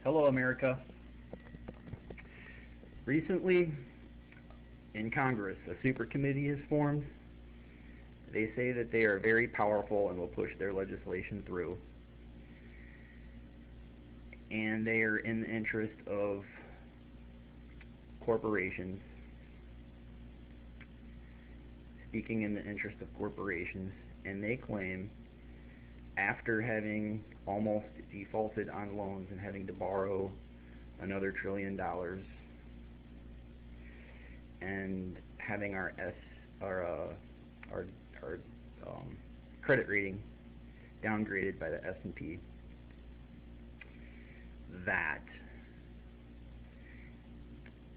Hello, America. Recently, in Congress, a super committee is formed. They say that they are very powerful and will push their legislation through. And they are in the interest of corporations. Speaking in the interest of corporations, and they claim, after having almost defaulted on loans and having to borrow another $1 trillion, and having our credit rating downgraded by the S&P, that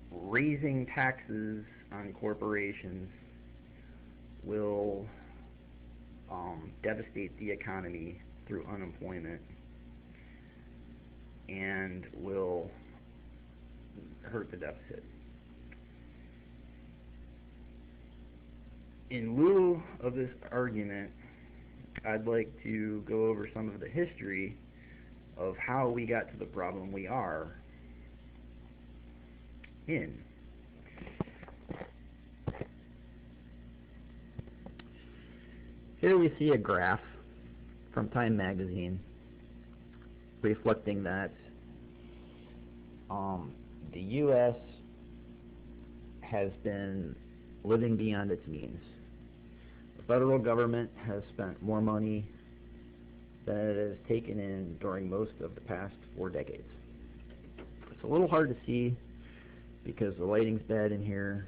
raising taxes on corporations will devastate the economy through unemployment and will hurt the deficit. In lieu of this argument, I'd like to go over some of the history of how we got to the problem we are in. Here we see a graph from Time magazine reflecting that the U.S. has been living beyond its means. The federal government has spent more money than it has taken in during most of the past 4 decades. It's a little hard to see because the lighting's bad in here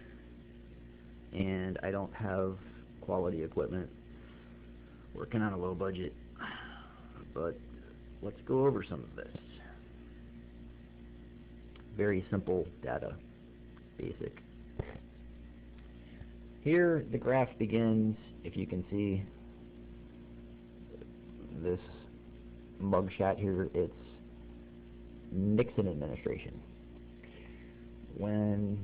and I don't have quality equipment. Working on a low budget, but let's go over some of this. Very simple data, basic. Here the graph begins, if you can see this mugshot here, it's Nixon administration. When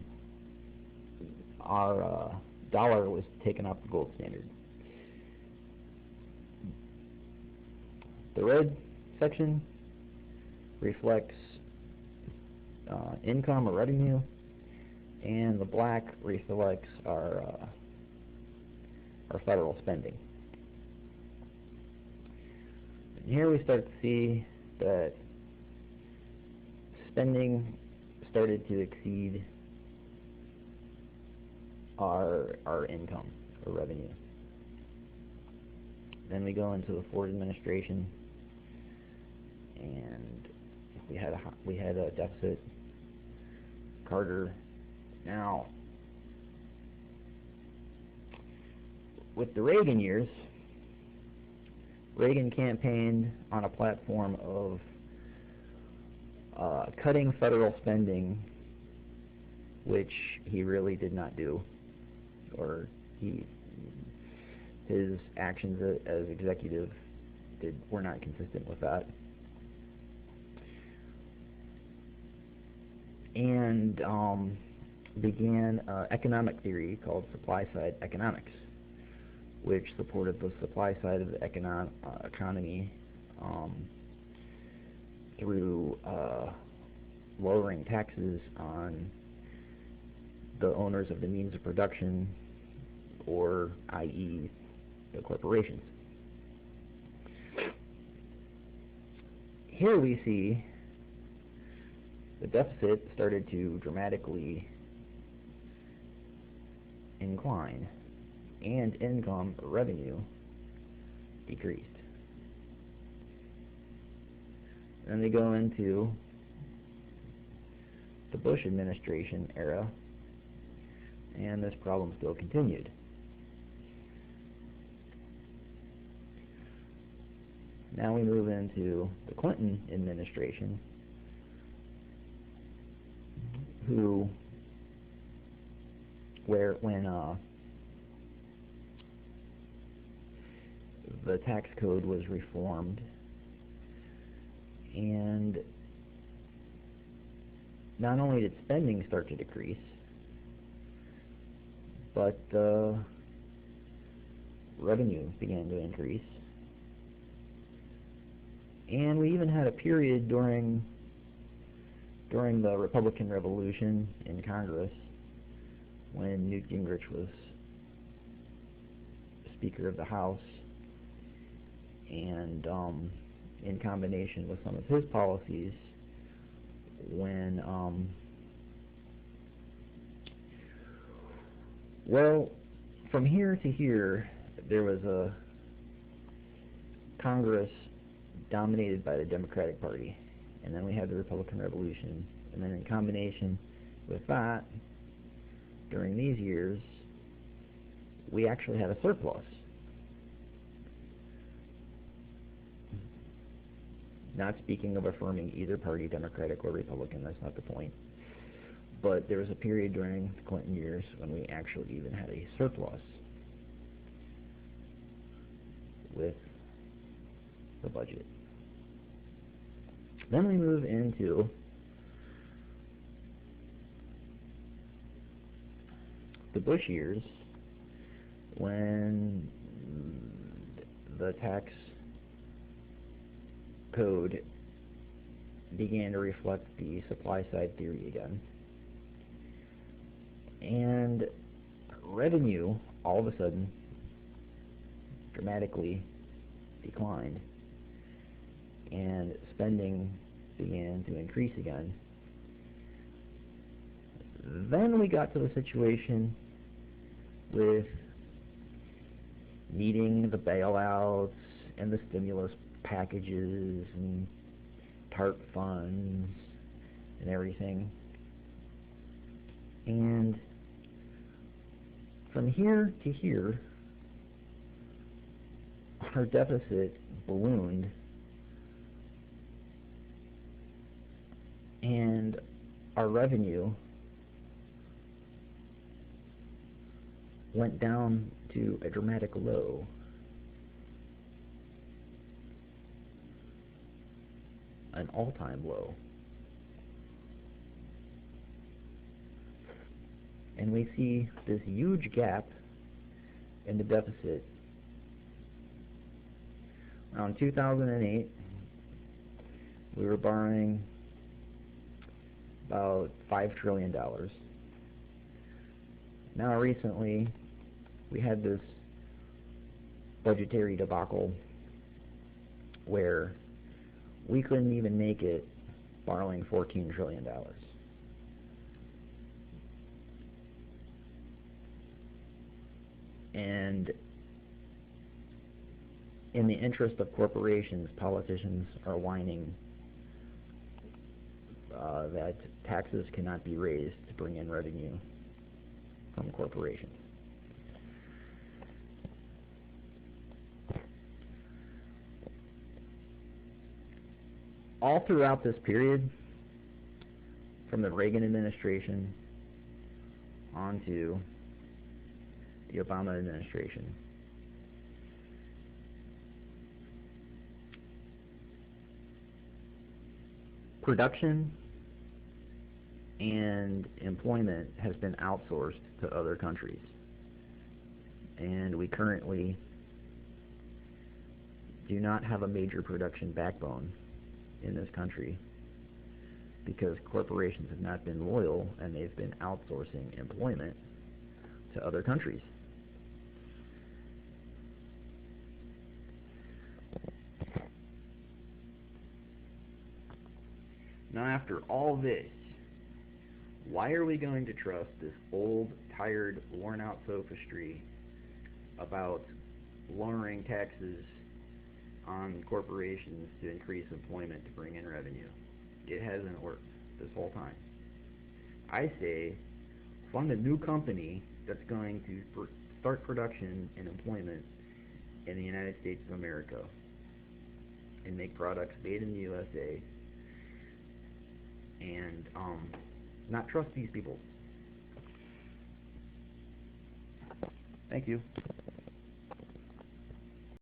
our dollar was taken off the gold standard. The red section reflects income or revenue, and the black reflects our federal spending. And here we start to see that spending started to exceed our income or revenue. Then we go into the Ford administration, and we had a deficit. Carter. Now, with the Reagan years, Reagan campaigned on a platform of cutting federal spending, which he really did not do, or his actions as executive were not consistent with that. And began economic theory called supply-side economics, which supported the supply side of the economy through lowering taxes on the owners of the means of production, or i.e. the corporations. Here we see the deficit started to dramatically incline, and income or revenue decreased. Then they go into the Bush administration era, and this problem still continued. Now we move into the Clinton administration, when the tax code was reformed, and not only did spending start to decrease, but revenue began to increase. And we even had a period during during the Republican Revolution in Congress, when Newt Gingrich was Speaker of the House, and in combination with some of his policies, when well, from here to here, there was a Congress dominated by the Democratic Party, and then we had the Republican Revolution, and then in combination with that, during these years, we actually had a surplus. Not speaking of affirming either party, Democratic or Republican, that's not the point. But there was a period during the Clinton years when we actually even had a surplus with the budget. Then we move into the Bush years, when the tax code began to reflect the supply side theory again, and revenue all of a sudden dramatically declined, and spending began to increase again. Then we got to the situation with needing the bailouts and the stimulus packages and TARP funds and everything. And from here to here, our deficit ballooned, and our revenue went down to a dramatic low. An all-time low. And we see this huge gap in the deficit. Around 2008, we were borrowing about $5 trillion. Now recently, we had this budgetary debacle where we couldn't even make it borrowing $14 trillion. And in the interest of corporations, politicians are whining that taxes cannot be raised to bring in revenue from corporations. All throughout this period, from the Reagan administration on to the Obama administration, production and employment has been outsourced to other countries, and we currently do not have a major production backbone in this country because corporations have not been loyal and they've been outsourcing employment to other countries. Now, after all this, why are we going to trust this old, tired, worn-out sophistry about lowering taxes on corporations to increase employment to bring in revenue? It hasn't worked this whole time. I say, fund a new company that's going to start production and employment in the United States of America and make products made in the USA, and not trust these people. Thank you.